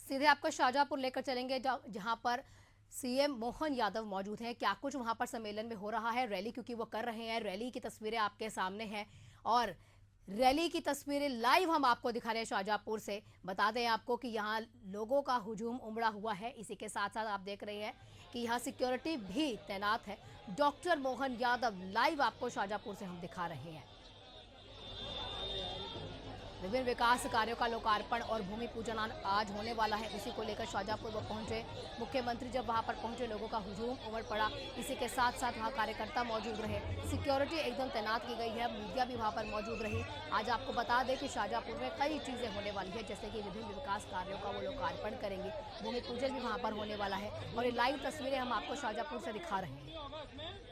सीधे आपको शाहजहांपुर लेकर चलेंगे जहां पर सीएम मोहन यादव मौजूद हैं। क्या कुछ वहां पर सम्मेलन में हो रहा है, रैली क्योंकि वो कर रहे हैं, रैली की तस्वीरें आपके सामने हैं और रैली की तस्वीरें लाइव हम आपको दिखा रहे हैं शाहजहांपुर से। बता दें आपको कि यहाँ लोगों का हुजूम उमड़ा हुआ है। इसी के साथ साथ आप देख रहे हैं कि यहाँ सिक्योरिटी भी तैनात है। डॉक्टर मोहन यादव लाइव आपको शाहजहांपुर से हम दिखा रहे हैं। विभिन्न विकास कार्यों का लोकार्पण और भूमि पूजन आज होने वाला है। इसी को लेकर शाहजहांपुर वो पहुंचे मुख्यमंत्री। जब वहां पर पहुंचे लोगों का हुजूम उमड़ पड़ा। इसी के साथ साथ वहां कार्यकर्ता मौजूद रहे, सिक्योरिटी एकदम तैनात की गई है, मीडिया भी वहां पर मौजूद रही। आज आपको बता दें कि शाहजहांपुर में कई चीजें होने वाली है, जैसे कि विभिन्न विकास कार्यों का वो लोकार्पण करेंगे, भूमि पूजन भी वहां पर होने वाला है और ये लाइव तस्वीरें हम आपको शाहजहांपुर से दिखा रहे हैं।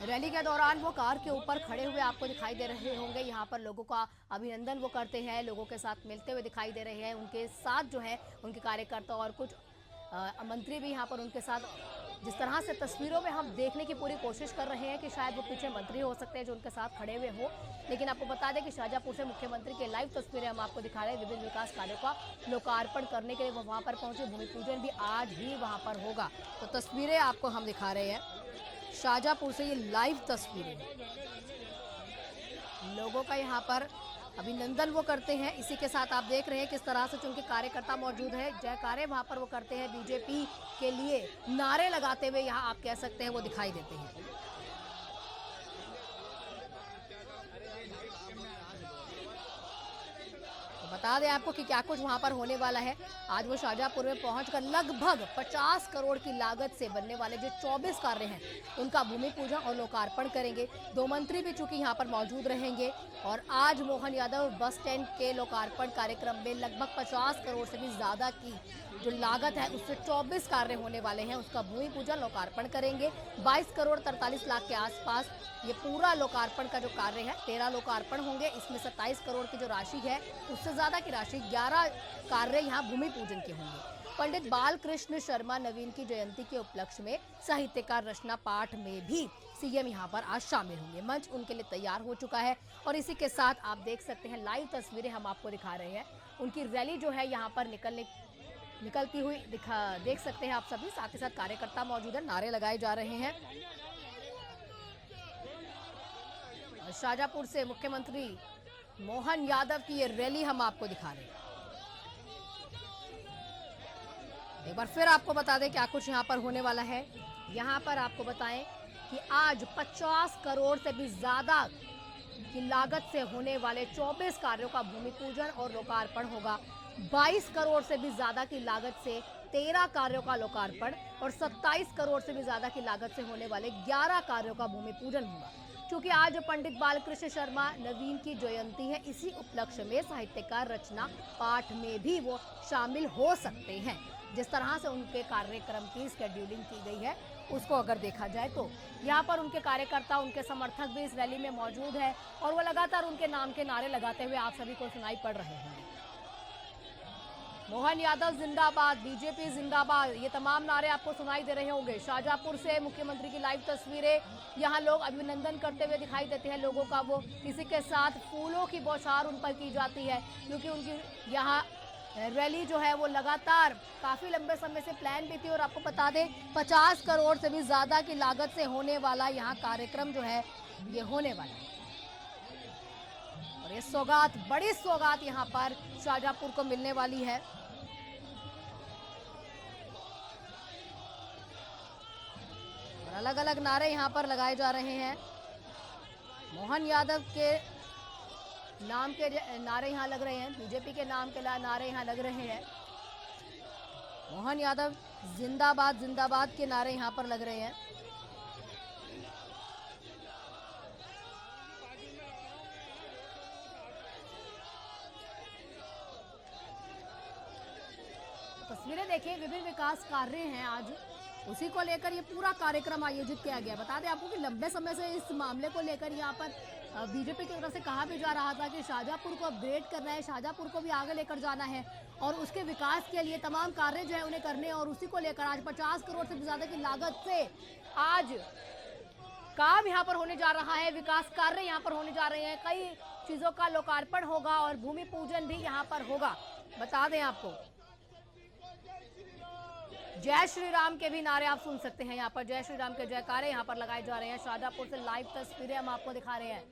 रैली के दौरान वो कार के ऊपर खड़े हुए आपको दिखाई दे रहे होंगे। यहाँ पर लोगों का अभिनंदन वो करते हैं, लोगों के साथ मिलते हुए दिखाई दे रहे हैं। उनके साथ जो है उनके कार्यकर्ता और कुछ मंत्री भी यहाँ पर उनके साथ, जिस तरह से तस्वीरों में हम देखने की पूरी कोशिश कर रहे हैं कि शायद वो पीछे मंत्री हो सकते हैं जो उनके साथ खड़े हुए हो। लेकिन आपको बता दें कि शाहजहांपुर से मुख्यमंत्री के लाइव तस्वीरें हम आपको दिखा रहे हैं। विभिन्न विकास कार्यों का लोकार्पण करने के लिए वो वहाँ पर पहुंचे। भूमि पूजन भी आज ही वहाँ पर होगा। तो तस्वीरें आपको हम दिखा रहे हैं शाहजहांपुर से, ये लाइव तस्वीरें लोगों का यहाँ पर अभिनंदन वो करते हैं। इसी के साथ आप देख रहे हैं किस तरह से उनके कार्यकर्ता मौजूद है, जयकारे वहां पर वो करते हैं, बीजेपी के लिए नारे लगाते हुए यहाँ आप कह सकते हैं वो दिखाई देते हैं। बता दें आपको कि क्या कुछ वहां पर होने वाला है। आज वो शाहजहांपुर में पहुंचकर लगभग 50 करोड़ की लागत से बनने वाले जो 24 कार्य हैं उनका भूमि पूजन और लोकार्पण करेंगे। 2 मंत्री भी चूंकि यहां पर मौजूद रहेंगे और आज मोहन यादव बस स्टैंड के लोकार्पण कार्यक्रम में लगभग 50 करोड़ से भी ज्यादा की जो लागत है उससे 24 कार्य होने वाले हैं, उसका भूमि पूजन लोकार्पण करेंगे। 22 करोड़ 43 लाख के आसपास ये पूरा लोकार्पण का जो कार्य है, 13 लोकार्पण होंगे। इसमें 27 करोड़ की जो राशि है उससे ज्यादा की राशि 11 कार्य यहाँ भूमि पूजन के होंगे। पंडित बालकृष्ण शर्मा नवीन की जयंती के उपलक्ष्य में साहित्यकार रचना पाठ में भी सीएम यहाँ पर आज शामिल होंगे। मंच उनके लिए तैयार हो चुका है और इसी के साथ आप देख सकते हैं लाइव तस्वीरें हम आपको दिखा रहे हैं। उनकी रैली जो है यहाँ पर निकलती हुई देख सकते हैं आप सभी। साथ ही साथ कार्यकर्ता मौजूद है, नारे लगाए जा रहे हैं। शाहजहांपुर से मुख्यमंत्री मोहन यादव की ये रैली हम आपको दिखा रहे हैं। एक बार फिर आपको बता दें क्या कुछ यहाँ पर होने वाला है। यहाँ पर आपको बताएं कि आज 50 करोड़ से भी ज्यादा की लागत से होने वाले 24 कार्यों का भूमि पूजन और लोकार्पण होगा। 22 करोड़ से भी ज्यादा की लागत से 13 कार्यों का लोकार्पण और 27 करोड़ से भी ज्यादा की लागत से होने वाले 11 कार्यों का भूमि पूजन होगा। क्योंकि आज पंडित बालकृष्ण शर्मा नवीन की जयंती है, इसी उपलक्ष्य में साहित्यकार रचना पाठ में भी वो शामिल हो सकते हैं। जिस तरह से उनके कार्यक्रम की शेड्यूलिंग की गई है उसको अगर देखा जाए तो यहाँ पर उनके कार्यकर्ता, उनके समर्थक भी इस रैली में मौजूद है और वो लगातार उनके नाम के नारे लगाते हुए आप सभी को सुनाई पड़ रहे हैं। मोहन यादव जिंदाबाद, बीजेपी जिंदाबाद, ये तमाम नारे आपको सुनाई दे रहे होंगे। शाहजहांपुर से मुख्यमंत्री की लाइव तस्वीरें, यहाँ लोग अभिनंदन करते हुए दिखाई देते हैं लोगों का। वो किसी के साथ फूलों की बौछार उन पर की जाती है क्योंकि उनकी यहाँ रैली जो है वो लगातार काफी लंबे समय से प्लान भी थी। और आपको बता दें 50 करोड़ से भी ज्यादा की लागत से होने वाला यहाँ कार्यक्रम जो है ये होने वाला है और ये सौगात, बड़ी सौगात यहाँ पर शाहजहांपुर को मिलने वाली है। और अलग अलग नारे यहाँ पर लगाए जा रहे हैं। मोहन यादव के नाम के नारे यहाँ लग रहे हैं, बीजेपी के नाम के नारे यहाँ लग रहे हैं। मोहन यादव जिंदाबाद जिंदाबाद के नारे यहाँ पर लग रहे हैं। तस्वीरें देखिए, विभिन्न विकास कार्य हैं आज, उसी को लेकर ये पूरा कार्यक्रम आयोजित किया गया। बता दें आपको कि लंबे समय से इस मामले को लेकर यहाँ पर बीजेपी की तरफ से कहा भी जा रहा था कि शाहजहांपुर को अपग्रेड करना है, शाहजहांपुर को भी आगे लेकर जाना है और उसके विकास के लिए तमाम कार्य जो है उन्हें करने। और उसी को लेकर आज 50 करोड़ से भी ज्यादा की लागत से आज काम यहाँ पर होने जा रहा है, विकास कार्य यहाँ पर होने जा रहे हैं। कई चीजों का लोकार्पण होगा और भूमि पूजन भी यहाँ पर होगा। बता दें आपको, जय श्री राम के भी नारे आप सुन सकते हैं। यहाँ पर जय श्री राम के जयकारे यहाँ पर लगाए जा रहे हैं। शाहजहांपुर से लाइव तस्वीरें हम आपको दिखा रहे हैं।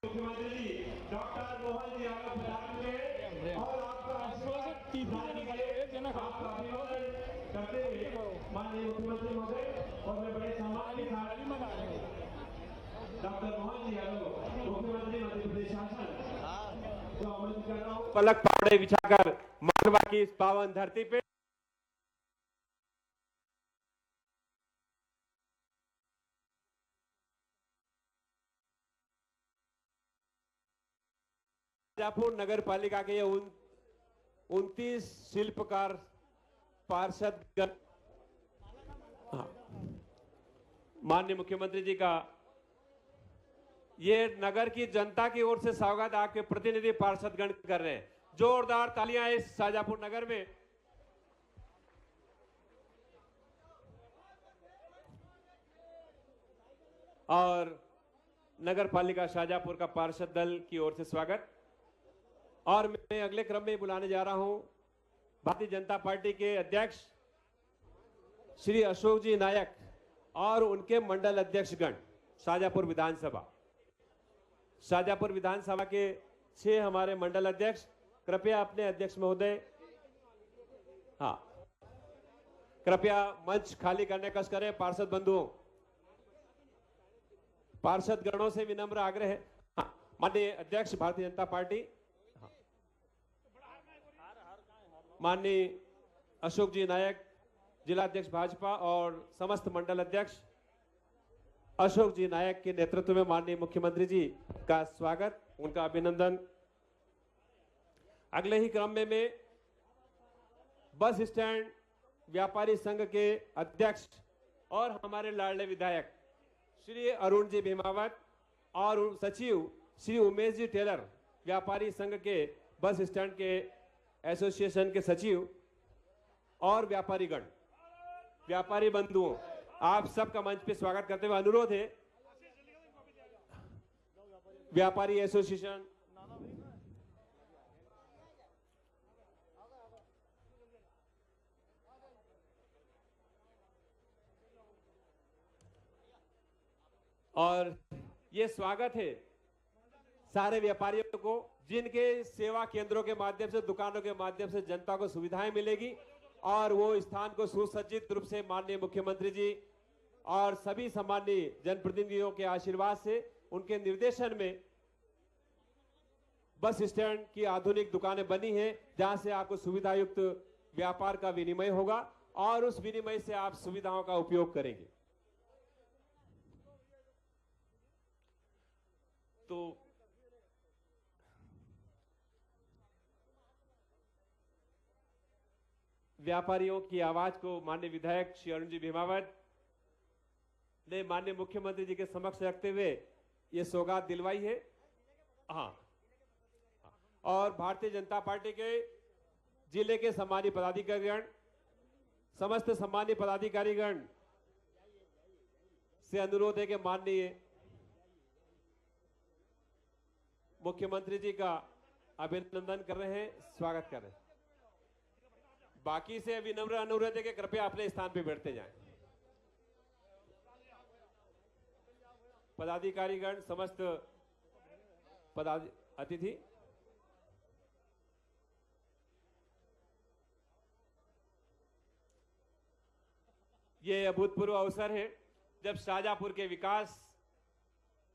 मुख्यमंत्री जी डॉक्टर मोहन जी आगे प्रधान हुए और आपका आशीर्वाद करते हुए माननीय मुख्यमंत्री महोदय और मैं बड़े सम्मान के साथ डॉक्टर मोहन जी यादव मुख्यमंत्री मध्य प्रदेश शासन को आमंत्रित कर रहा हूँ पलक पावड़े बिछाकर मानवा की इस पावन धरती पे शाहजहांपुर नगर पालिका के 29 शिल्पकार पार्षद माननीय मुख्यमंत्री जी का ये नगर की जनता की ओर से स्वागत आपके प्रतिनिधि पार्षदगण कर रहे हैं। जोरदार तालियां इस शाहजहांपुर नगर में। और नगर पालिका शाहजहांपुर का पार्षद दल की ओर से स्वागत। और मैं अगले क्रम में बुलाने जा रहा हूं भारतीय जनता पार्टी के अध्यक्ष श्री अशोक जी नायक और उनके मंडल अध्यक्षगण शाहजहांपुर विधानसभा। शाहजहांपुर विधानसभा के 6 हमारे मंडल अध्यक्ष, कृपया अपने अध्यक्ष महोदय कृपया मंच खाली करने का करें। पार्षद बंधुओं, पार्षद गणों से विनम्र आग्रह है। माननीय अध्यक्ष भारतीय जनता पार्टी माननीय अशोक जी नायक, जिला अध्यक्ष भाजपा और समस्त मंडल अध्यक्ष अशोक जी नायक के नेतृत्व में माननीय मुख्यमंत्री जी का स्वागत, उनका अभिनंदन। अगले ही क्रम में मैं बस स्टैंड व्यापारी संघ के अध्यक्ष और हमारे लाडले विधायक श्री अरुण जी भीमावत और सचिव श्री उमेश जी टेलर, व्यापारी संघ के बस स्टैंड के एसोसिएशन के सचिव और व्यापारीगण, व्यापारी बंधुओं, आप सबका मंच पे स्वागत करते हुए अनुरोध है व्यापारी एसोसिएशन और ये स्वागत है सारे व्यापारियों को जिनके सेवा केंद्रों के माध्यम से, दुकानों के माध्यम से जनता को सुविधाएं मिलेगी और वो स्थान को सुसज्जित रूप से माननीय मुख्यमंत्री जी और सभी सम्मानीय जनप्रतिनिधियों के आशीर्वाद से उनके निर्देशन में बस स्टैंड की आधुनिक दुकानें बनी हैं, जहां से आपको सुविधायुक्त व्यापार का विनिमय होगा और उस विनिमय से आप सुविधाओं का उपयोग करेंगे। तो व्यापारियों की आवाज को माननीय विधायक श्री अरुण जी भीमावत ने माननीय मुख्यमंत्री जी के समक्ष रखते हुए ये सौगात दिलवाई है। हाँ, और भारतीय जनता पार्टी के जिले के सम्मानीय पदाधिकारीगण, समस्त सम्मानीय पदाधिकारीगण से अनुरोध है कि माननीय मुख्यमंत्री जी का अभिनंदन कर रहे हैं, स्वागत कर रहे हैं। बाकी से विनम्र अनुरोध है कि कृपया अपने स्थान पर बैठते जाएं। पदाधिकारीगण, समस्त अतिथि, ये अभूतपूर्व अवसर है जब शाहजहांपुर के विकास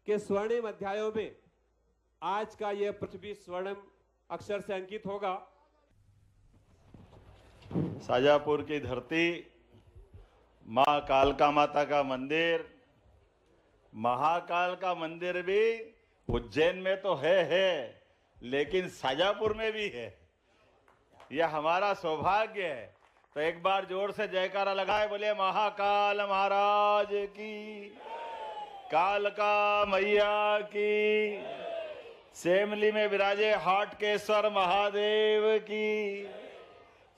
के स्वर्णिम अध्यायों में आज का यह पृथ्वी स्वर्णिम अक्षर से अंकित होगा। शाहजहांपुर की धरती, मां कालका माता का मंदिर, महाकाल का मंदिर भी उज्जैन में तो है, लेकिन शाहजहांपुर में भी है। यह हमारा सौभाग्य है। तो एक बार जोर से जयकारा लगाए, बोले महाकाल महाराज की, कालका मैया की, सेमली में विराजे हाटकेश्वर महादेव की,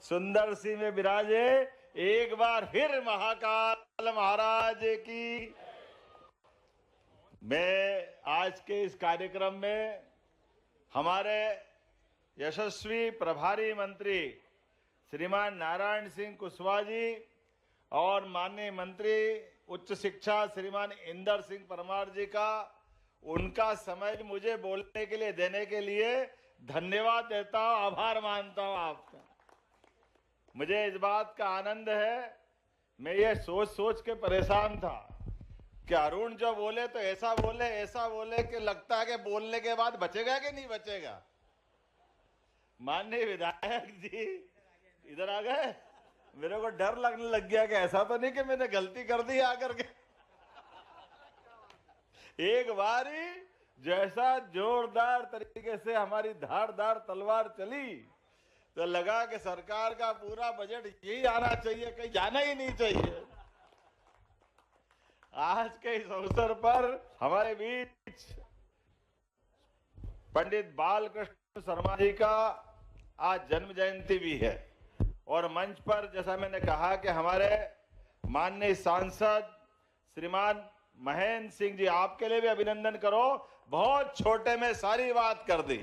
सुंदर सी में विराजे एक बार फिर महाकाल महाराज की। मैं आज के इस कार्यक्रम में हमारे यशस्वी प्रभारी मंत्री श्रीमान नारायण सिंह कुशवाहा जी और माननीय मंत्री उच्च शिक्षा श्रीमान इंदर सिंह परमार जी का, उनका समय मुझे बोलने के लिए देने के लिए धन्यवाद देता हूं, आभार मानता हूं आपका। मुझे इस बात का आनंद है, मैं ये सोच सोच के परेशान था कि अरुण जो बोले तो ऐसा बोले कि लगता है कि बोलने के बाद बचेगा कि नहीं बचेगा। माननीय विधायक जी इधर आ गए, मेरे को डर लगने लग गया कि ऐसा तो नहीं कि मैंने गलती कर दी आकर के। एक बारी जैसा जोरदार तरीके से हमारी धारदार तलवार चली तो लगा कि सरकार का पूरा बजट यही आना चाहिए, कहीं जाना ही नहीं चाहिए। आज के इस अवसर पर हमारे बीच पंडित बालकृष्ण शर्मा जी का आज जन्म जयंती भी है और मंच पर जैसा मैंने कहा कि हमारे माननीय सांसद श्रीमान महेंद्र सिंह जी, आपके लिए भी अभिनंदन करो, बहुत छोटे में सारी बात कर दी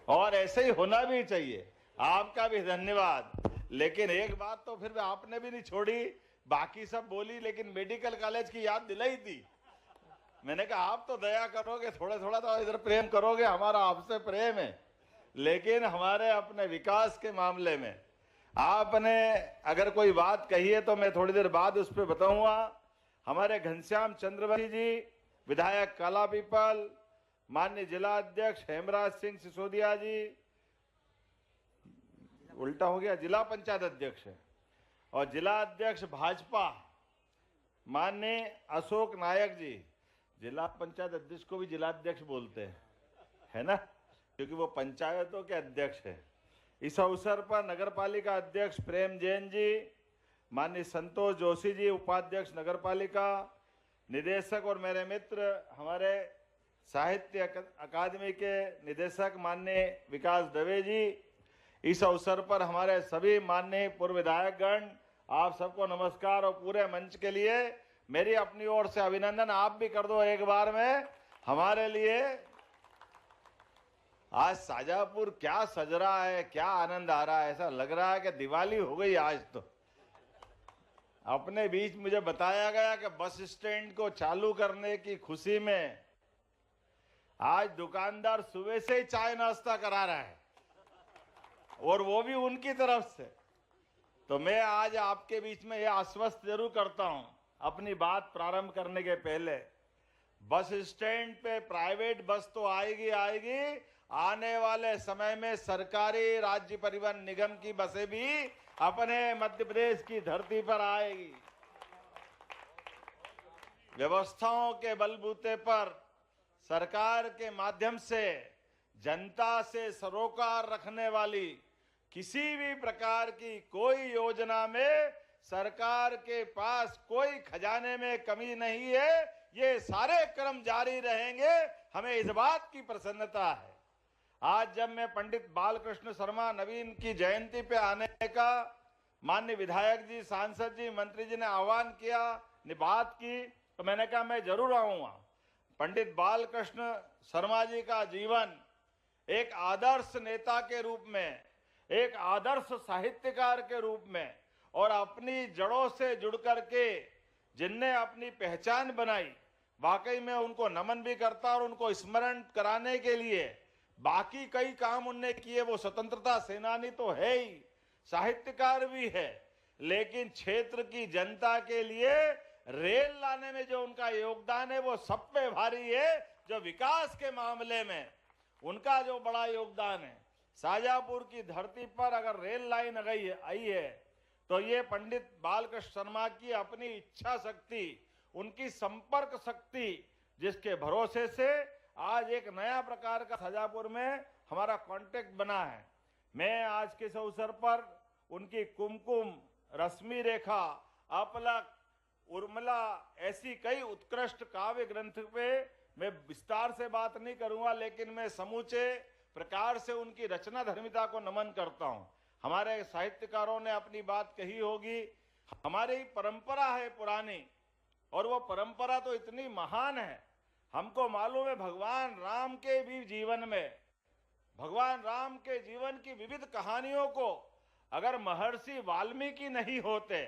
और ऐसे ही होना भी चाहिए। आपका भी धन्यवाद। लेकिन एक बात तो फिर आपने भी नहीं छोड़ी, बाकी सब बोली, लेकिन मेडिकल कॉलेज की याद दिलाई दी। मैंने कहा आप तो दया करोगे, थोड़ा थोड़ा तो इधर प्रेम करोगे, हमारा आपसे प्रेम है, लेकिन हमारे अपने विकास के मामले में आपने अगर कोई बात कही है तो मैं थोड़ी देर बाद उस पर बताऊंगा। हमारे घनश्याम चंद्रवंशी जी, विधायक कालापीपल, माननीय जिला अध्यक्ष हेमराज सिंह सिसोदिया जी, उल्टा हो गया, जिला पंचायत अध्यक्ष है, और जिला अध्यक्ष भाजपा माननीय अशोक नायक जी, जिला पंचायत अध्यक्ष को भी जिला अध्यक्ष बोलते हैं, है ना, क्योंकि वो पंचायतों के अध्यक्ष है। इस अवसर पर नगर पालिका अध्यक्ष प्रेम जैन जी, माननीय संतोष जोशी जी, उपाध्यक्ष नगर पालिका, निदेशक और मेरे मित्र हमारे साहित्य अकादमी के निदेशक माननीय विकास दवे जी, इस अवसर पर हमारे सभी माननीय पूर्व विधायकगण, आप सबको नमस्कार और पूरे मंच के लिए मेरी अपनी ओर से अभिनंदन। आप भी कर दो एक बार में हमारे लिए। आज शाहजहांपुर क्या सज रहा है, क्या आनंद आ रहा है, ऐसा लग रहा है कि दिवाली हो गई आज तो। अपने बीच मुझे बताया गया कि बस स्टैंड को चालू करने की खुशी में आज दुकानदार सुबह से ही चाय नाश्ता करा रहा है, और वो भी उनकी तरफ से। तो मैं आज आपके बीच में यह आश्वस्त जरूर करता हूं अपनी बात प्रारंभ करने के पहले, बस स्टैंड पे प्राइवेट बस तो आएगी आएगी, आने वाले समय में सरकारी राज्य परिवहन निगम की बसें भी अपने मध्य प्रदेश की धरती पर आएगी। व्यवस्थाओं के बलबूते पर सरकार के माध्यम से जनता से सरोकार रखने वाली किसी भी प्रकार की कोई योजना में सरकार के पास कोई खजाने में कमी नहीं है। ये सारे क्रम जारी रहेंगे, हमें इस बात की प्रसन्नता है। आज जब मैं पंडित बालकृष्ण शर्मा नवीन की जयंती पे आने का माननीय विधायक जी, सांसद जी, मंत्री जी ने आह्वान किया, ने बात की, तो मैंने कहा मैं जरूर आऊंगा। पंडित बालकृष्ण शर्मा जी का जीवन एक आदर्श नेता के रूप में, एक आदर्श साहित्यकार के रूप में और अपनी जड़ों से जुड़ करके जिनने अपनी पहचान बनाई, वाकई में उनको नमन भी करता और उनको स्मरण कराने के लिए बाकी कई काम उनने किए। वो स्वतंत्रता सेनानी तो है ही, साहित्यकार भी है, लेकिन क्षेत्र की जनता के लिए रेल लाने में जो उनका योगदान है वो सब पे भारी है। जो विकास के मामले में उनका जो बड़ा योगदान है, शाहजहांपुर की धरती पर अगर रेल लाइन आई है तो ये पंडित बालकृष्ण शर्मा की अपनी इच्छा शक्ति, उनकी संपर्क शक्ति, जिसके भरोसे से आज एक नया प्रकार का शाहजहांपुर में हमारा कांटेक्ट बना है। मैं आज के इस अवसर पर उनकी कुमकुम, रश्मि रेखा, अपलक, उर्मिला ऐसी कई उत्कृष्ट काव्य ग्रंथ पे मैं विस्तार से बात नहीं करूंगा, लेकिन मैं समूचे प्रकार से उनकी रचना धर्मिता को नमन करता हूं। हमारे साहित्यकारों ने अपनी बात कही होगी, हमारी परंपरा है पुरानी, और वो परंपरा तो इतनी महान है। हमको मालूम है भगवान राम के भी जीवन में, भगवान राम के जीवन की विविध कहानियों को अगर महर्षि वाल्मीकि नहीं होते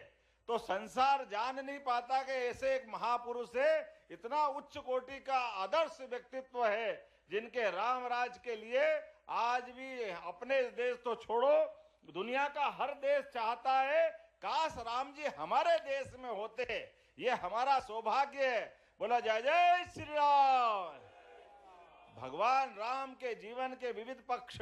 तो संसार जान नहीं पाता कि ऐसे एक महापुरुष है, इतना उच्च कोटि का आदर्श व्यक्तित्व है, जिनके राम राज के लिए आज भी अपने देश तो छोड़ो, दुनिया का हर देश चाहता है काश राम जी हमारे देश में होते, ये हमारा सौभाग्य है। बोला जय जय श्री राम। भगवान राम के जीवन के विविध पक्ष,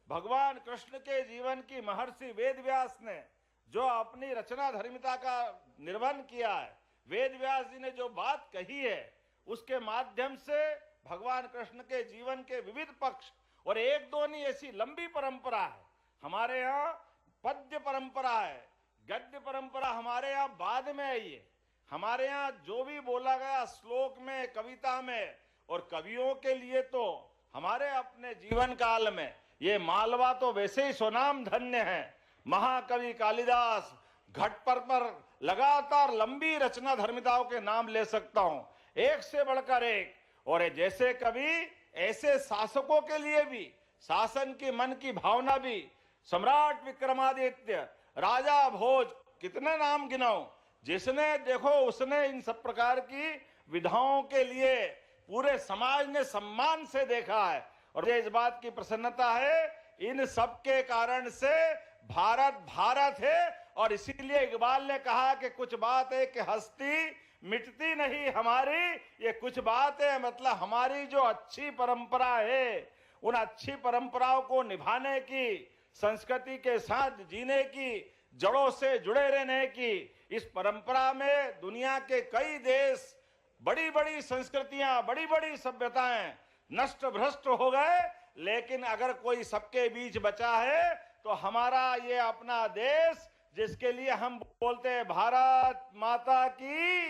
भगवान कृष्ण के जीवन की महर्षि वेदव्यास ने जो अपनी रचना धर्मिता का निर्वहन किया है, वेदव्यास जी ने जो बात कही है, उसके माध्यम से भगवान कृष्ण के जीवन के विविध पक्ष, और एक दो नहीं ऐसी लंबी परंपरा है। हमारे यहाँ पद्य परंपरा है, गद्य परंपरा हमारे यहाँ बाद में आई है। हमारे यहाँ जो भी बोला गया श्लोक में, कविता में, और कवियों के लिए तो हमारे अपने जीवन काल में ये मालवा तो वैसे ही स्वनाम धन्य है। महाकवि कालिदास, घट पर लगातार लंबी रचना धर्मिताओं के नाम ले सकता हूं, एक से बढ़कर एक। और जैसे कवि ऐसे शासकों के लिए भी शासन की मन की भावना भी, सम्राट विक्रमादित्य, राजा भोज, कितने नाम गिनाऊं, जिसने देखो उसने इन सब प्रकार की विधाओं के लिए पूरे समाज ने सम्मान से देखा है। और इस बात की प्रसन्नता है, इन सब के कारण से भारत भारत है। और इसीलिए इकबाल ने कहा कि कुछ बात है कि हस्ती मिटती नहीं हमारी, ये कुछ बात है मतलब हमारी जो अच्छी परंपरा है, उन अच्छी परंपराओं को निभाने की, संस्कृति के साथ जीने की, जड़ों से जुड़े रहने की, इस परंपरा में दुनिया के कई देश, बड़ी बड़ी संस्कृतियां, बड़ी बड़ी सभ्यताएं नष्ट भ्रष्ट हो गए, लेकिन अगर कोई सबके बीच बचा है तो हमारा ये अपना देश, जिसके लिए हम बोलते हैं भारत माता की,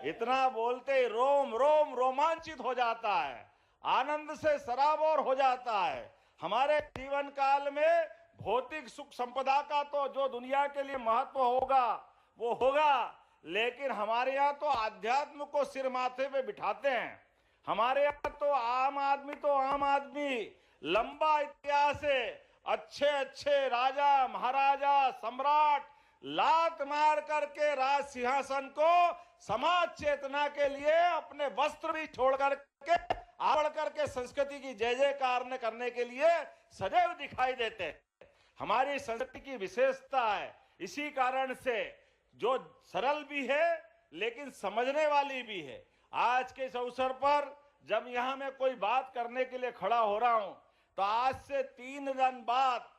इतना बोलते रोम रोम रोमांचित हो जाता है, आनंद से सराबोर हो जाता है। हमारे जीवन काल में भौतिक सुख संपदा का तो जो दुनिया के लिए महत्व होगा वो होगा, लेकिन हमारे यहाँ तो आध्यात्म को सिर माथे पे बिठाते हैं। हमारे यहाँ तो आम आदमी, लंबा इतिहास है, अच्छे अच्छे राजा महाराजा सम्राट लात मार करके राज सिंहासन को समाज चेतना के लिए अपने वस्त्र भी छोड़ करके आवड़ करके संस्कृति की जय जयकार करने के लिए सदैव दिखाई देते हैं। हमारी संस्कृति की विशेषता है, इसी कारण से जो सरल भी है लेकिन समझने वाली भी है। आज के इस अवसर पर जब यहां मैं कोई बात करने के लिए खड़ा हो रहा हूं, तो आज से 3 दिन बाद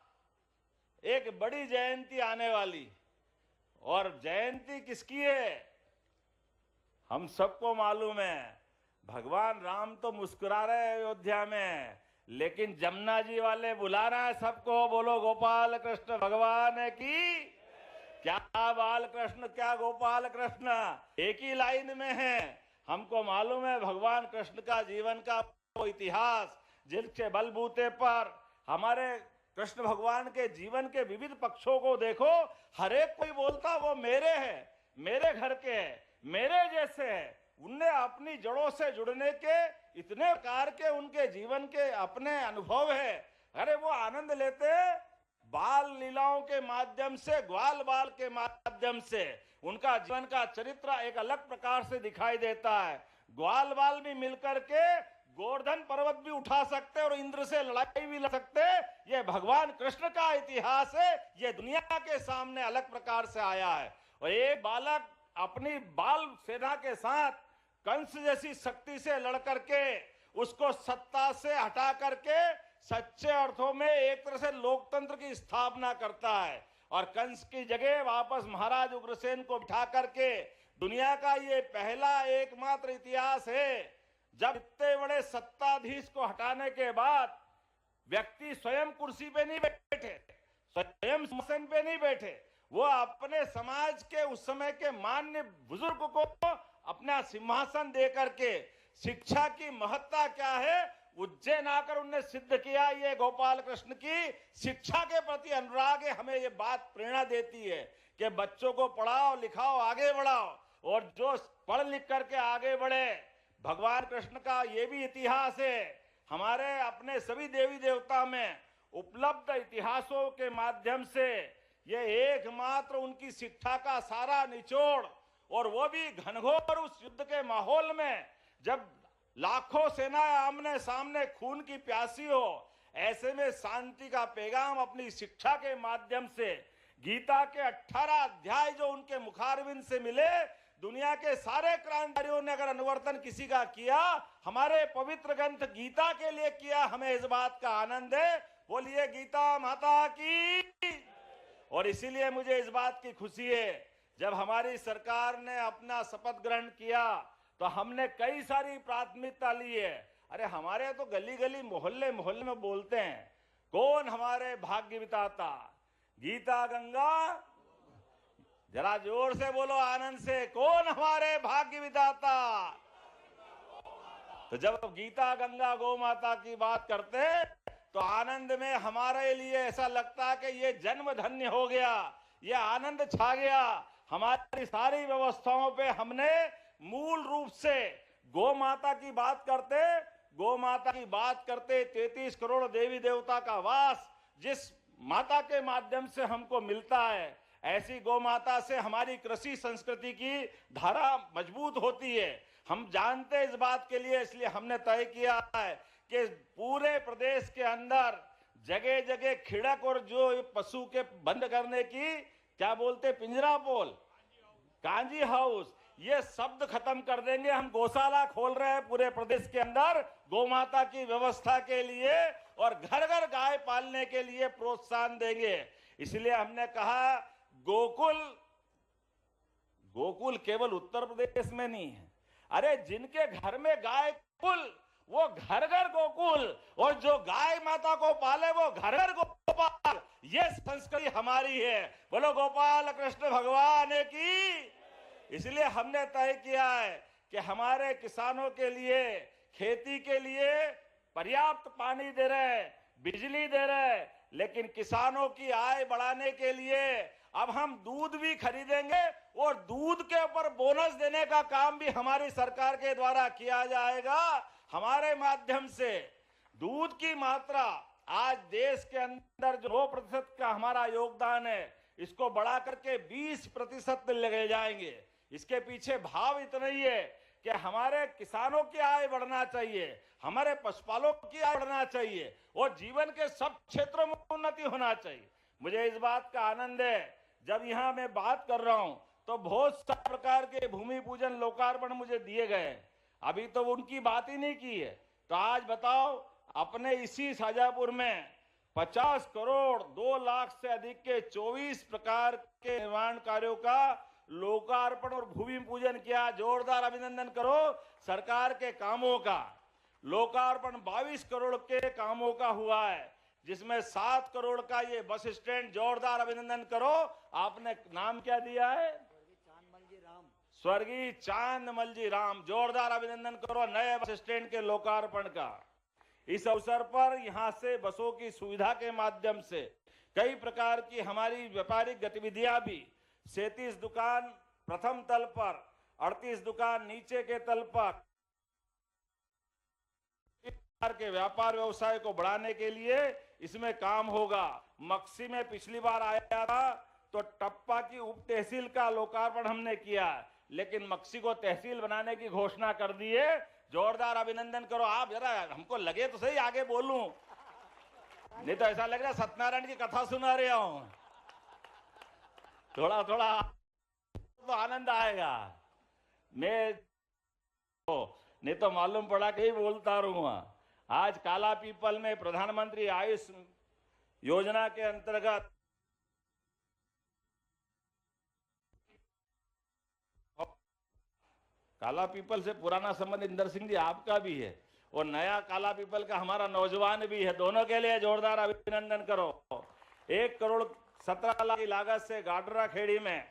एक बड़ी जयंती आने वाली, और जयंती किसकी है हम सबको मालूम है। भगवान राम तो मुस्कुरा रहे हैं अयोध्या में, लेकिन जमुना जी वाले बुला रहे हैं सबको, बोलो गोपाल कृष्ण भगवान की। क्या बाल कृष्ण, क्या गोपाल कृष्ण, एक ही लाइन में है। हमको मालूम है भगवान कृष्ण का जीवन का वो इतिहास, जिसके बलबूते पर हमारे कृष्ण भगवान के जीवन के विविध पक्षों को देखो, हर एक कोई बोलता वो मेरे हैं, मेरे घर के हैं, मेरे जैसे हैं। उनने अपनी जड़ों से जुड़ने के इतने प्रकार के उनके जीवन के अपने अनुभव है। अरे वो आनंद लेते बाल लीलाओं के माध्यम से, ग्वाल बाल के माध्यम से उनका जीवन का चरित्र एक अलग प्रकार से दिखाई देता है। ग्वाल बाल भी मिलकर के गोवर्धन पर्वत भी उठा सकते और इंद्र से लड़ाई भी लड़ सकते। ये भगवान कृष्ण का इतिहास है, ये दुनिया के सामने अलग प्रकार से आया है। और एक बालक अपनी बाल सेना के साथ कंस जैसी शक्ति से लड़ करके उसको सत्ता से हटा करके सच्चे अर्थों में एक तरह से लोकतंत्र की स्थापना करता है, और कंस की जगह वापस महाराज उग्रसेन को बिठा करके दुनिया का ये पहला एकमात्र इतिहास है जब इतने बड़े सत्ताधीश को हटाने के बाद व्यक्ति स्वयं कुर्सी पे नहीं बैठे, स्वयं सिंहासन पे नहीं बैठे, वो अपने समाज के उस समय के मान्य बुजुर्ग को अपना सिंहासन दे करके शिक्षा की महत्ता क्या है उज्जैन आकर उनने सिद्ध किया। ये गोपाल कृष्ण की शिक्षा के प्रति अनुराग है। हमें ये बात प्रेरणा देती है कि बच्चों को पढ़ाओ लिखाओ आगे बढ़ाओ, और जो पढ़ लिख करके आगे बढ़े। भगवान कृष्ण का ये भी इतिहास है। हमारे अपने सभी देवी देवता में उपलब्ध इतिहासों के माध्यम से ये एकमात्र उनकी शिक्षा का सारा निचोड़, और वो भी घनघोर उस युद्ध के माहौल में जब लाखों सेनाएं आमने सामने खून की प्यासी हो, ऐसे में शांति का पैगाम अपनी शिक्षा के माध्यम से गीता के 18 अध्याय जो उनके मुखारविंद से मिले, दुनिया के सारे क्रांतिकारियों ने अगर अनुवर्तन किसी का किया, हमारे पवित्र ग्रंथ गीता के लिए किया। हमें इस बात का आनंद है। बोलिए गीता माता की। और इसीलिए मुझे इस बात की खुशी है, जब हमारी सरकार ने अपना शपथ ग्रहण किया तो हमने कई सारी प्राथमिकता ली है। अरे हमारे तो गली गली मोहल्ले मोहल्ले में बोलते हैं, कौन हमारे भाग्य विधाता। गीता गंगा, जरा जोर से बोलो आनंद से, कौन हमारे भाग्य विधाता। तो जब गीता गंगा गौ माता की बात करते तो आनंद में हमारे लिए ऐसा लगता है कि ये जन्म धन्य हो गया, ये आनंद छा गया। हमारी सारी व्यवस्थाओं पे हमने मूल रूप से गौ माता की बात करते 33 करोड़ देवी देवता का वास जिस माता के माध्यम से हमको मिलता है, ऐसी गौ माता से हमारी कृषि संस्कृति की धारा मजबूत होती है। हम जानते हैं इस बात के लिए, इसलिए हमने तय किया है कि पूरे प्रदेश के अंदर जगह जगह खिड़क और जो पशु के बंद करने की क्या बोलते पिंजरा पोल, कांजी हाउस, ये शब्द खत्म कर देंगे। हम गौशाला खोल रहे हैं पूरे प्रदेश के अंदर गौ माता की व्यवस्था के लिए, और घर घर गाय पालने के लिए प्रोत्साहन देंगे। इसलिए हमने कहा गोकुल केवल उत्तर प्रदेश में नहीं है। अरे जिनके घर में गाय कुल, वो घर घर गोकुल, और जो गाय माता को पाले वो घर घर गोपाल। ये संस्कृति हमारी है। बोलो गोपाल कृष्ण भगवान की। इसलिए हमने तय किया है कि हमारे किसानों के लिए, खेती के लिए पर्याप्त पानी दे रहे, बिजली दे रहे, लेकिन किसानों की आय बढ़ाने के लिए अब हम दूध भी खरीदेंगे, और दूध के ऊपर बोनस देने का काम भी हमारी सरकार के द्वारा किया जाएगा। हमारे माध्यम से दूध की मात्रा आज देश के अंदर जो 9% का हमारा योगदान है, इसको बढ़ा करके 20% ले जाएंगे। इसके पीछे भाव इतना ही है कि हमारे किसानों की आय बढ़ना चाहिए, हमारे पशुपालकों की आय बढ़ना चाहिए, और जीवन के सब क्षेत्रों में उन्नति होना चाहिए। मुझे इस बात का आनंद है, जब यहाँ मैं बात कर रहा हूं तो बहुत सारे प्रकार के भूमि पूजन लोकार्पण मुझे दिए गए। अभी तो उनकी बात ही नहीं की है। तो आज बताओ, अपने इसी शाजापुर में 50 करोड़ 2 लाख से अधिक के 24 प्रकार के निर्माण कार्यों का लोकार्पण और भूमि पूजन किया। जोरदार अभिनंदन करो सरकार के कामों का। लोकार्पण 22 करोड़ के कामों का हुआ है, जिसमें 7 करोड़ का ये बस स्टैंड। जोरदार अभिनंदन करो। आपने नाम क्या दिया है? स्वर्गीय चांदमल जी राम। जोरदार अभिनंदन करो नए बस स्टैंड के लोकार्पण का। इस अवसर पर यहां से बसों की सुविधा के माध्यम से कई प्रकार की हमारी व्यापारिक गतिविधियां भी, 37 दुकान प्रथम तल पर, 38 दुकान नीचे के तल पर के व्यापार व्यवसाय को बढ़ाने के लिए इसमें काम होगा। मक्सी में पिछली बार आया था तो टप्पा की उप तहसील का लोकार्पण हमने किया, लेकिन मक्सी को तहसील बनाने की घोषणा कर दी है। जोरदार अभिनंदन करो। आप जरा, हमको लगे तो सही आगे बोलूं, नहीं तो ऐसा लग रहा है सत्यनारायण की कथा सुना रहा हूं। थोड़ा थोड़ा तो आनंद आएगा। मैं नहीं तो मालूम पड़ा कि बोलता रहूंगा। आज काला पीपल में प्रधानमंत्री आयुष योजना के अंतर्गत काला पीपल से पुराना संबंध इंदर सिंह जी आपका भी है, और नया काला पीपल का हमारा नौजवान भी है। दोनों के लिए जोरदार अभिनंदन करो। 1 करोड़ 17 लाख की लागत से गाडरा खेड़ी में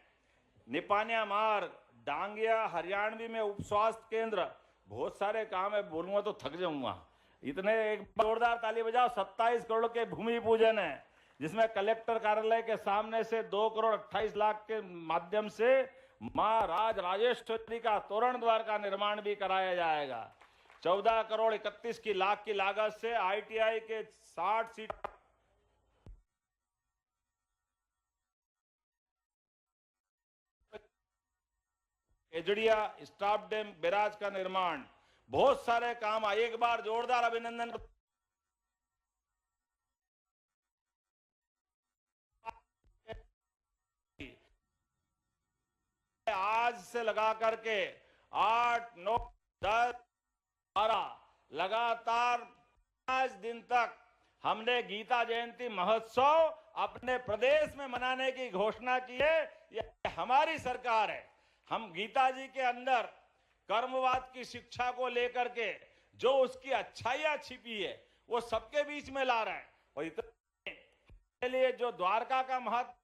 निपानिया मार्ग, डांगिया हरियाणवी में उप स्वास्थ्य केंद्र, बहुत सारे काम है। बोलूंगा तो थक जाऊंगा। इतने एक जोरदार ताली बजाओ। 27 करोड़ के भूमि पूजन है, जिसमें कलेक्टर कार्यालय के सामने से 2 करोड़ 28 लाख के माध्यम से मां राज राजेश्वरी का तोरण द्वार का निर्माण भी कराया जाएगा। 14 करोड़ 31 लाख की लागत से ITI के 60 सीट एजड़िया स्टाफ डैम बैराज का निर्माण। बहुत सारे काम। एक बार जोरदार अभिनंदन। आज से लगा करके 8, 9, 10, 12 लगातार 5 दिन तक हमने गीता जयंती महोत्सव अपने प्रदेश में मनाने की घोषणा की है। यह हमारी सरकार है। हम गीता जी के अंदर कर्मवाद की शिक्षा को लेकर के जो उसकी अच्छाइयां छिपी है वो सबके बीच में ला रहे हैं। और इतने लिए जो द्वारका का महत्व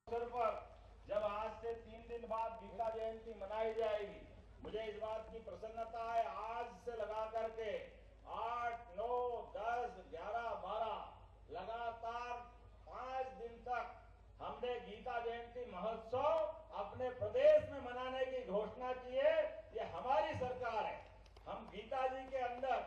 पर जब आज से 3 दिन बाद गीता जयंती मनाई जाएगी, मुझे इस बात की प्रसन्नता है। आज से लगा करके 8, 9, 10, 11, 12 लगातार 5 दिन तक हमने गीता जयंती महोत्सव अपने प्रदेश में मनाने की घोषणा की है। ये हमारी सरकार है। हम गीता जी के अंदर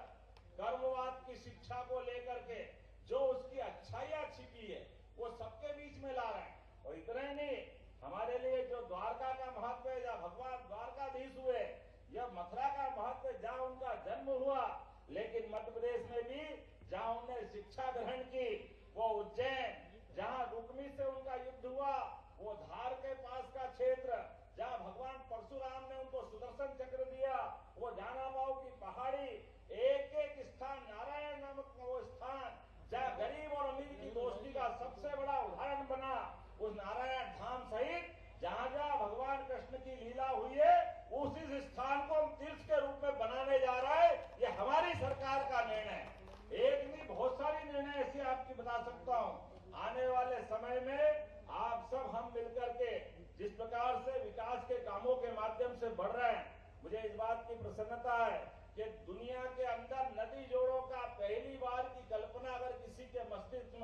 कर्मवाद की शिक्षा को लेकर के जो उसकी अच्छाइयां छिपी है वो सबके बीच में ला रहे हैं। और इतना ही नहीं, हमारे लिए जो द्वारका का महत्व है, जहाँ भगवान द्वारकाधीश हुए, यह मथुरा का महत्व है जहाँ उनका जन्म हुआ, लेकिन मध्य प्रदेश में भी जहाँ उन्होंने शिक्षा ग्रहण की वो उज्जैन, जहाँ रुक्मी से उनका युद्ध हुआ वो धार के पास का क्षेत्र, जहाँ भगवान परशुराम ने उनको सुदर्शन चक्र दिया वो जानामाऊ की पहाड़ी, एक एक स्थान नारायण नामक वो स्थान जहाँ गरीब और अमीर की दोस्ती का सबसे बड़ा उदाहरण बना, उस नारायण धाम सहित जहां जहां भगवान कृष्ण की लीला हुई है उसी स्थान को हम तीर्थ के रूप में बनाने जा रहा है। ये हमारी सरकार का निर्णय है। एक नहीं, बहुत सारी निर्णय ऐसी आपकी बता सकता हूं। आने वाले समय में आप सब हम मिलकर के जिस प्रकार से विकास के कामों के माध्यम से बढ़ रहे हैं, मुझे इस बात की प्रसन्नता है कि दुनिया के अंदर नदी जोड़ों का पहली बार की कल्पना अगर किसी के मस्तिष्क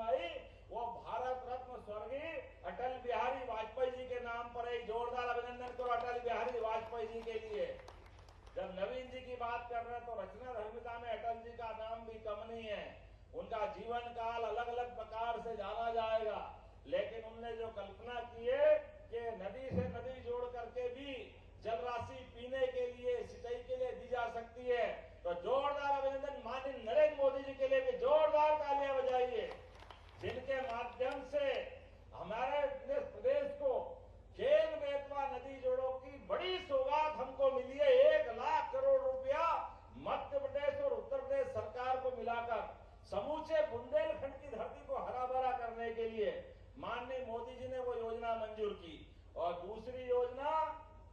दूसरी योजना,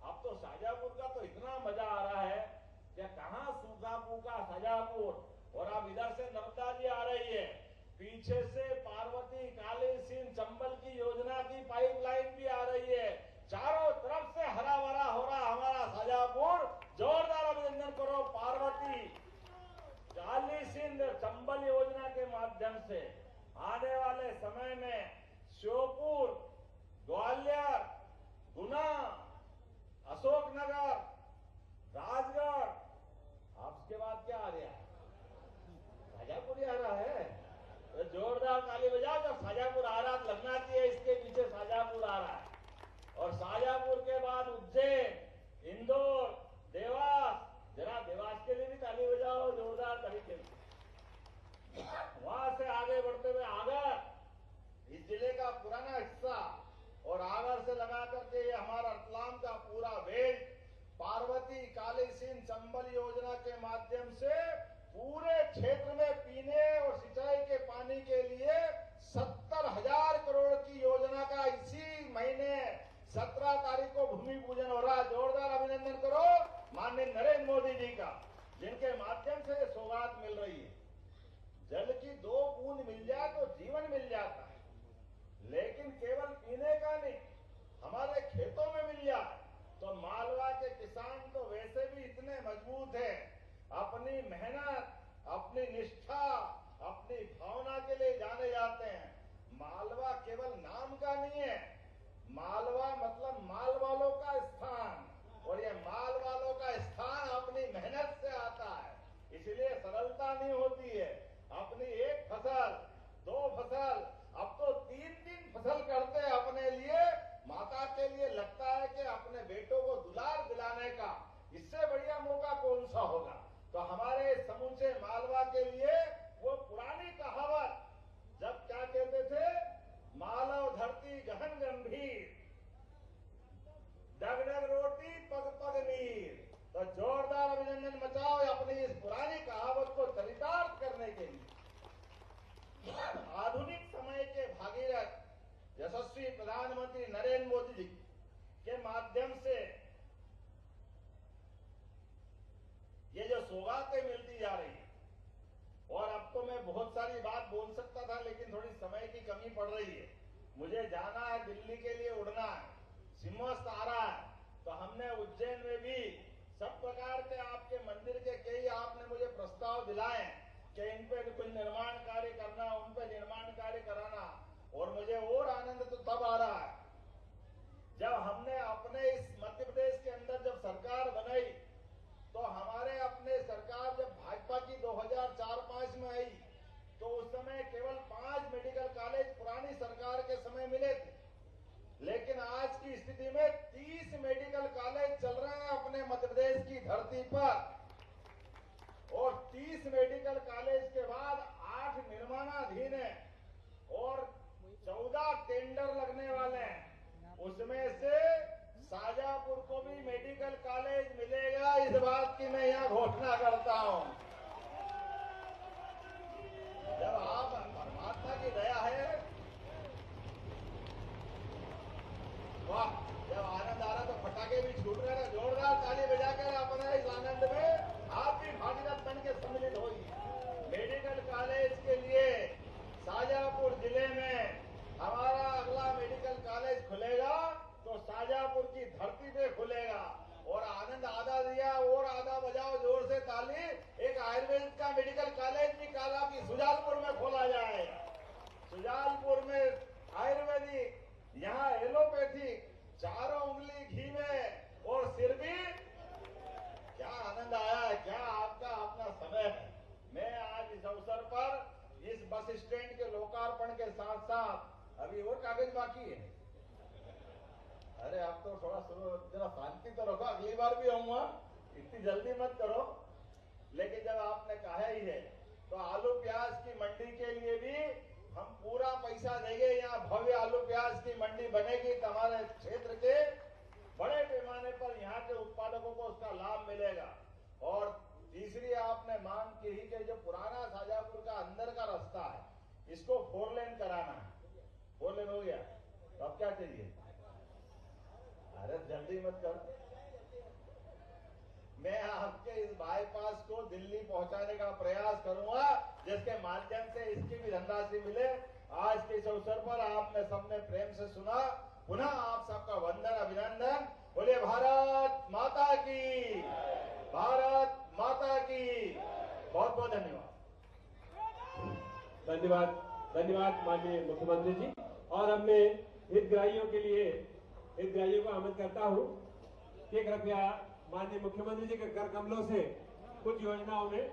अब तो शाजापुर का तो इतना मजा आ रहा है कि कहां सूखापुर का शाजापुर, और अब इधर से नर्मदा जी आ रही है, पीछे से पार्वती, काली सिंध, चंबल की योजना की पाइपलाइन भी आ रही है। चारों तरफ से हरा भरा हो रहा हमारा शाजापुर। जोरदार अभिनंदन करो पार्वती, काली सिंध, चंबल योजना के माध्यम से आने वाले समय में श्योपुर, ग्वालियर, गुना, अशोकनगर, राजगढ़, अब उसके बाद क्या आ रहा है? शाजापुर ही आ रहा है। तो जोरदार ताली बजाओ, जब शाजापुर आ रहा लगना चाहिए इसके पीछे शाजापुर आ रहा है। और शाजापुर के बाद उज्जैन, इंदौर, देवास, जरा देवास के लिए भी ताली बजाओ जोरदार तरीके से। वहां से आगे बढ़ते हुए आगर, इस जिले का पुराना हिस्सा, और आगर से लगा करके ये हमारा रतलाम का पूरा बेल्ट, पार्वती, काली सिंध, चंबल योजना के माध्यम से पूरे क्षेत्र में पीने और सिंचाई के पानी के लिए 70,000 करोड़ की योजना का इसी महीने 17 तारीख को भूमि पूजन हो रहा है। जोरदार अभिनंदन करो माननीय नरेंद्र मोदी जी का, जिनके माध्यम से ये सौगात मिल रही है। जल की 2 बूंद मिल जाए तो जीवन मिल जाता है, लेकिन केवल पीने का नहीं, हमारे खेतों में मिल जाए तो मालवा के किसान तो वैसे भी इतने मजबूत हैं, अपनी मेहनत, अपनी निष्ठा, अपनी भावना के लिए जाने जाते हैं। मालवा केवल नाम का नहीं है, मालवा मतलब माल वालों का स्थान, और ये माल वालों का स्थान अपनी मेहनत से आता है, इसलिए सरलता नहीं होती है। अपनी एक फसल, 2 फसल, अब तो 3-3 फसल करते हैं अपने लिए, माता के लिए लगता है कि अपने बेटों को दुलार दिलाने का इससे बढ़िया मौका कौन सा होगा। तो हमारे समूचे मालवा के लिए वो पुरानी कहावत, जब क्या कहते थे, मालव धरती गहन गंभीर, डग डग रोटी पग पग नीर। तो जोरदार अभिनंदन मचाओ अपनी इस पुरानी कहावत को चरितार्थ करने के लिए। आधुनिक समय के भागीरथ यशस्वी प्रधानमंत्री नरेंद्र मोदी जी के माध्यम से ये जो सौगातें मिलती जा रही है, और अब तो मैं बहुत सारी बात बोल सकता था, लेकिन थोड़ी समय की कमी पड़ रही है। मुझे जाना है, दिल्ली के लिए उड़ना है, सिंहस्थ आ रहा है, तो हमने उज्जैन में भी सब प्रकार के आपके मंदिर के कई आपने मुझे प्रस्ताव दिलाए कि इन पे कुछ निर्माण कार्य करना, उन पे निर्माण कार्य कराना, और मुझे और आनंद तो तब आ रहा है जब हमने अपने इस मध्य प्रदेश के अंदर जब सरकार बनाई, तो हमारे अपने सरकार जब भाजपा की 2004-05 में आई, तो उस समय केवल 5 मेडिकल कॉलेज पुरानी सरकार के समय मिले थे, लेकिन आज की स्थिति में 30 मेडिकल कॉलेज चल रहे हैं अपने मध्य प्रदेश की धरती पर, और 30 मेडिकल कॉलेज के बाद 8 निर्माणाधीन है और 14 टेंडर लगने वाले हैं। उसमें से शाजापुर को भी मेडिकल कॉलेज मिलेगा, इस बात की मैं यहाँ घोषणा करता हूँ। जब आप परमात्मा की दया है, वाह, जब आनंद आ रहा तो पटाखे भी छूट रहे हैं। जोरदार ताली बजाकर अपने इस आनंद में आप भी भागीदार बन के सम्मिलित होइए। मेडिकल कॉलेज के लिए शाजापुर जिले में हमारा अगला मेडिकल कॉलेज खुलेगा तो शाजापुर की धरती पे खुलेगा, और आनंद आधा दिया और आधा बजाओ जोर से ताली। एक आयुर्वेद का मेडिकल कॉलेज भी काला की सुजालपुर में खोला जाएगा। सुजालपुर में आयुर्वेदिक, यहाँ एलोपैथिक, चारों उंगली घी में, और सिर भी। क्या आनंद आया है, क्या आपका अपना समय है। मैं आज इस अवसर पर इस बस स्टैंड के लोकार्पण के साथ साथ अभी और कागज बाकी है। अरे आप तो थोड़ा जरा शांति तो रखो, अगली बार भी आऊंगा, इतनी जल्दी मत करो। लेकिन जब आपने कहा ही है तो आलू प्याज की मंडी के लिए भी हम पूरा पैसा देंगे। यहाँ भव्य आलू प्याज की मंडी बनेगी, हमारे क्षेत्र के बड़े पैमाने पर यहाँ के उत्पादकों को उसका लाभ मिलेगा। और तीसरी आपने मांग की ही कि जो पुराना शाजापुर का अंदर का रास्ता है, इसको 4 लेन कराना है। 4 लेन हो गया, तो अब क्या चाहिए? अरे जल्दी मत कर। मैं आपके इस बाईपास को दिल्ली पहुंचाने का प्रयास करूंगा, जिसके माध्यम से इसकी भी धनराशि मिले। आज के इस अवसर पर आपने सबने प्रेम से सुना। पुनः आप सबका वंदन अभिनंदन। बोले भारत माता की, भारत माता की। बहुत बहुत धन्यवाद। धन्यवाद, धन्यवाद माननीय मुख्यमंत्री जी। और अब मैं हितग्राहियों के लिए हितग्राहियों को आमंत्रित करता हूं कि कृपया माननीय मुख्यमंत्री जी के कर कमलों से कुछ योजनाओं में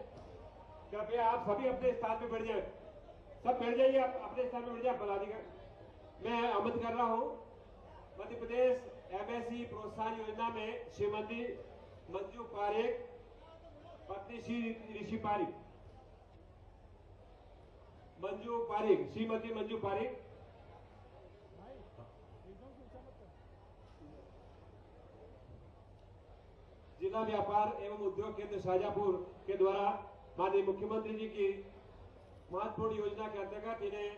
कृपया आप सभी अपने स्थान पे बैठ जाए। सब बैठ जाइए, आप अपने स्थान पे बैठ जाए। पदाधिकारी मैं आमंत्रित कर रहा हूं मध्य प्रदेश एमएसई प्रोत्साहन योजना में श्रीमती मंजू पारेख, पत्नी श्री ऋषि पारिक, मंजू पारिक, श्रीमती मंजू पारिक, जिला व्यापार एवं उद्योग केंद्र शाजापुर के द्वारा माननीय मुख्यमंत्री जी की महत्वपूर्ण योजना के अंतर्गत इन्हें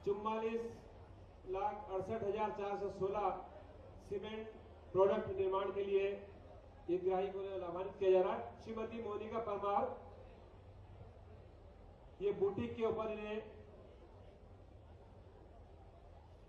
44,68,416 सीमेंट प्रोडक्ट निर्माण के लिए हितग्राही को लाभान्वित किया जा रहा है। श्रीमती मोनिका परमार, ये बुटीक के ऊपर इन्हें